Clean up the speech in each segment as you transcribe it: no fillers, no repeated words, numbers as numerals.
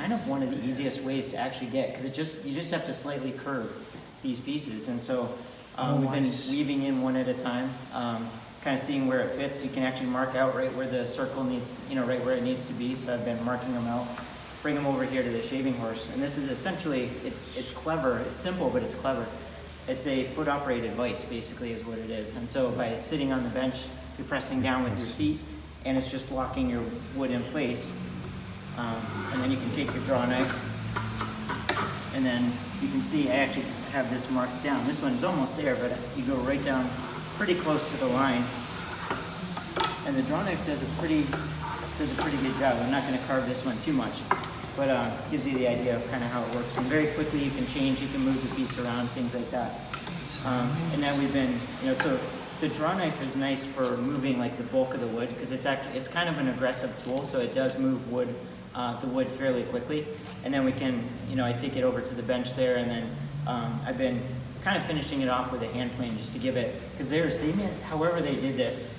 kind of one of the easiest ways to actually get, because you just have to slightly curve these pieces. And so we've been weaving in one at a time, kind of seeing where it fits. You can actually mark out right where the circle needs, right where it needs to be. So I've been marking them out, bring them over here to the shaving horse. And this is essentially, it's clever, it's simple, but it's clever. It's a foot operated vise, basically, is what it is. And so by sitting on the bench, you're pressing down with your feet, and it's just locking your wood in place. And then you can take your draw knife, and then you can see I actually have this marked down. This one is almost there, but you go right down pretty close to the line. And the draw knife does a pretty good job. I'm not going to carve this one too much, but gives you the idea of kind of how it works. And very quickly you can change, you can move the piece around, things like that. And then we've been, so the draw knife is nice for moving like the bulk of the wood, because it's kind of an aggressive tool, so it does move the wood fairly quickly. And then we can, I take it over to the bench there, and then I've been kind of finishing it off with a hand plane just to give it, because however they did this,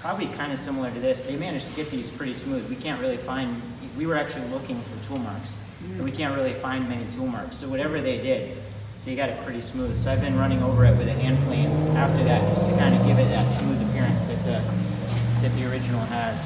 probably kind of similar to this, they managed to get these pretty smooth. We were actually looking for tool marks, and we can't really find many tool marks. So whatever they did, they got it pretty smooth. So I've been running over it with a hand plane after that, just to kind of give it that smooth appearance that the original has.